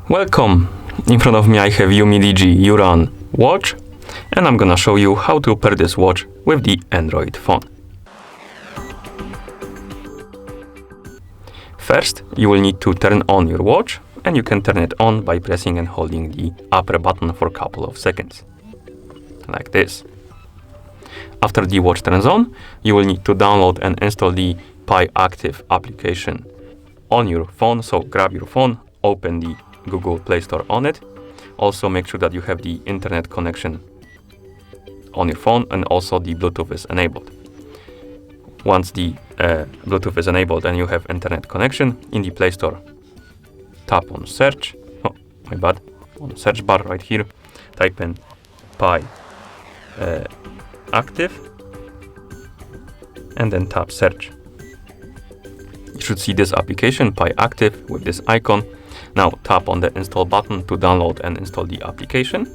Welcome! In front of me I have Umidigi URUN watch, and I'm gonna show you how to pair this watch with the Android phone. First, you will need to turn on your watch, and you can turn it on by pressing and holding the upper button for a couple of seconds. Like this. After the watch turns on, you will need to download and install the Pi Active application on your phone. So grab your phone, open the Google Play Store on it. Also make sure that you have the internet connection on your phone and also the Bluetooth is enabled. Once the Bluetooth is enabled and you have internet connection, in the Play Store, tap on search, on the search bar right here, type in Pi Active and then tap search. You should see this application, Pi Active, with this icon. Now tap on the install button to download and install the application.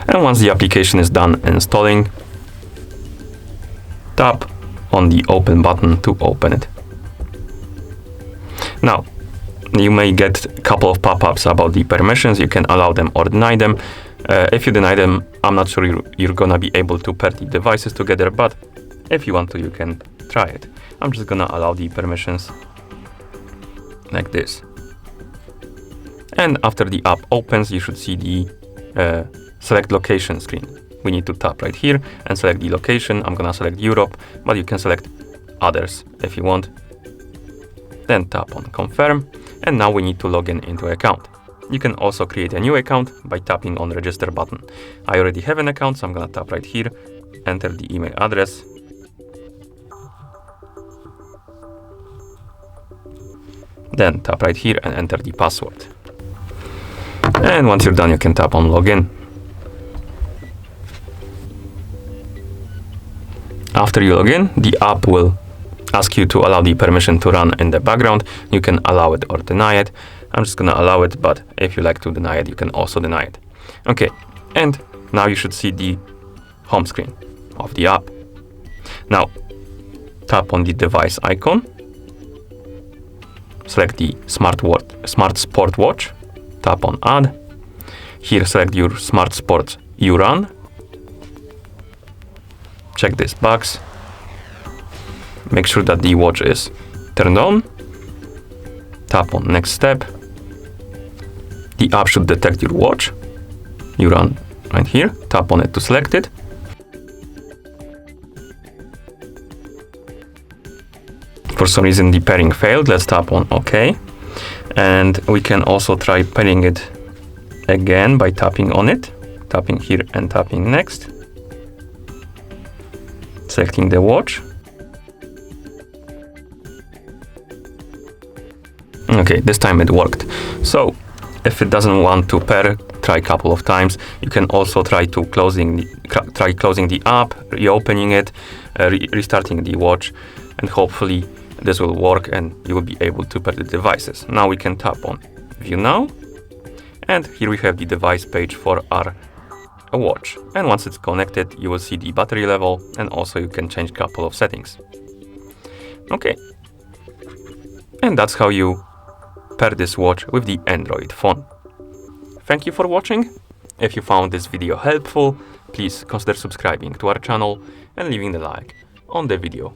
And once the application is done installing, tap on the open button to open it. Now, you may get a couple of pop-ups about the permissions. You can allow them or deny them. If you deny them, I'm not sure you're gonna be able to pair the devices together, but if you want to, you can try it. I'm just gonna allow the permissions like this. And after the app opens, you should see the select location screen. We need to tap right here and select the location. I'm gonna select Europe, but you can select others if you want. Then tap on confirm, and now we need to log in into account. You can also create a new account by tapping on register button. I already have an account, so I'm gonna tap right here, enter the email address. Then tap right here and enter the password. And once you're done, you can tap on login. After you log in, the app will ask you to allow the permission to run in the background. You can allow it or deny it. I'm just gonna allow it, but if you like to deny it, you can also deny it. Okay, and now you should see the home screen of the app. Now, tap on the device icon. Select the Smart Sport Watch. Tap on Add. Here, select your Smart Sports URUN. Check this box. Make sure that the watch is turned on. Tap on Next Step. The app should detect your watch. URUN right here. Tap on it to select it. For some reason the pairing failed. Let's tap on OK. And we can also try pairing it again by tapping on it. Tapping here and tapping next. Selecting the watch. Okay, this time it worked. So if it doesn't want to pair, try a couple of times. You can also try closing the app, reopening it, restarting the watch, and hopefully this will work and you will be able to pair the devices. Now we can tap on View Now, and here we have the device page for our watch. And once it's connected, you will see the battery level, and also you can change a couple of settings. Okay, and that's how you pair this watch with the Android phone. Thank you for watching. If you found this video helpful, please consider subscribing to our channel and leaving a like on the video.